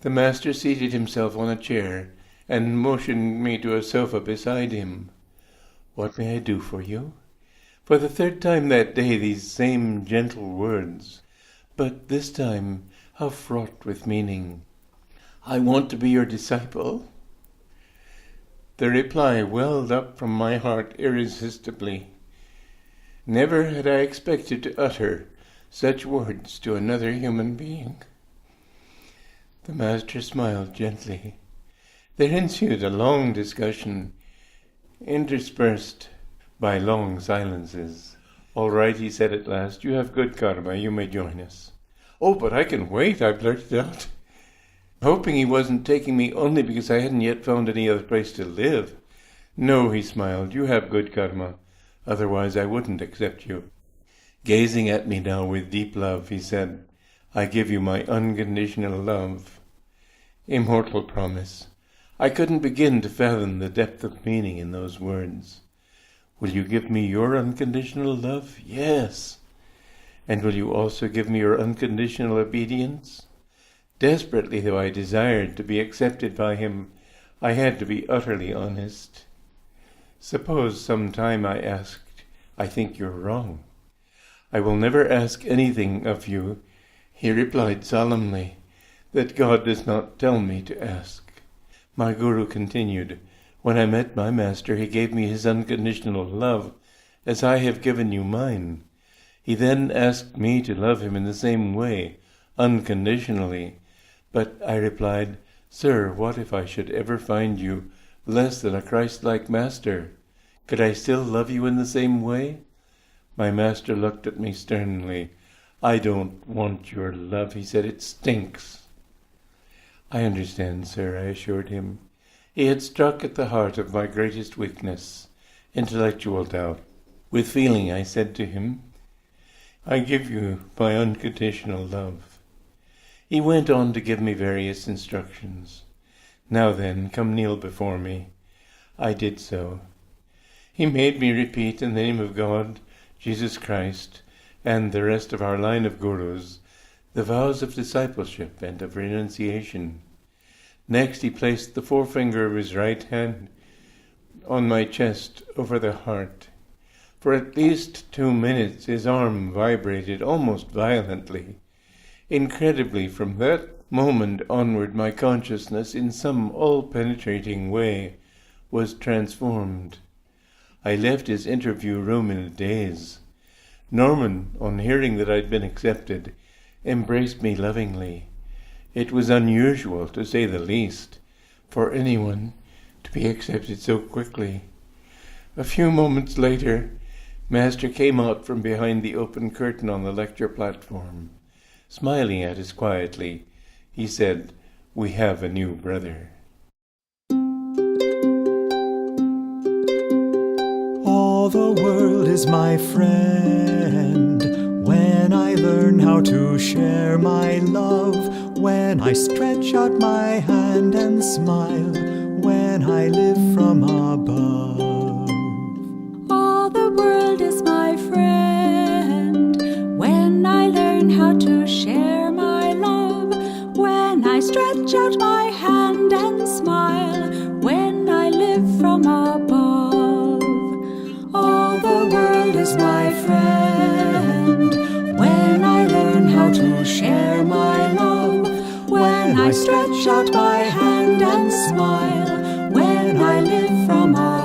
The master seated himself on a chair and motioned me to a sofa beside him. "What may I do for you?" For the third time that day these same gentle words, but this time how fraught with meaning. "I want to be your disciple." The reply welled up from my heart irresistibly. Never had I expected to utter such words to another human being. The master smiled gently. There ensued a long discussion, interspersed by long silences. "All right," he said at last. "You have good karma. You may join us." "Oh, but I can wait," I blurted out, hoping he wasn't taking me only because I hadn't yet found any other place to live. "No," he smiled. "You have good karma. Otherwise I wouldn't accept you." Gazing at me now with deep love, he said, "I give you my unconditional love." Immortal promise. I couldn't begin to fathom the depth of meaning in those words. "Will you give me your unconditional love?" "Yes." "And will you also give me your unconditional obedience?" Desperately though I desired to be accepted by him, I had to be utterly honest. "Suppose some time," I asked, "I think you're wrong." "I will never ask anything of you," he replied solemnly, "that God does not tell me to ask." My guru continued, "When I met my master, he gave me his unconditional love, as I have given you mine. He then asked me to love him in the same way, unconditionally. But I replied, 'Sir, what if I should ever find you less than a Christ-like master? Could I still love you in the same way?' My master looked at me sternly. 'I don't want your love,' he said. 'It stinks.' 'I understand, sir,' I assured him. He had struck at the heart of my greatest weakness, intellectual doubt. With feeling I said to him, 'I give you my unconditional love.' He went on to give me various instructions. 'Now then, come kneel before me.' I did so. He made me repeat in the name of God, Jesus Christ, and the rest of our line of gurus, the vows of discipleship and of renunciation. Next he placed the forefinger of his right hand on my chest over the heart. For at least 2 minutes his arm vibrated almost violently. Incredibly, from that moment onward, my consciousness, in some all-penetrating way, was transformed. I left his interview room in a daze. Norman, on hearing that I'd been accepted, embraced me lovingly. It was unusual, to say the least, for anyone to be accepted so quickly. A few moments later, Master came out from behind the open curtain on the lecture platform. Smiling at us quietly, he said, "We have a new brother." All the world is my friend when I learn how to share my love, when I stretch out my hand and smile, when I live from above. All the world is my friend when I learn how to share my love, when I stretch out my hand and smile, when I live from above. All the world is my friend when I learn how to share my love, when I stretch out my hand and smile, when I live from above.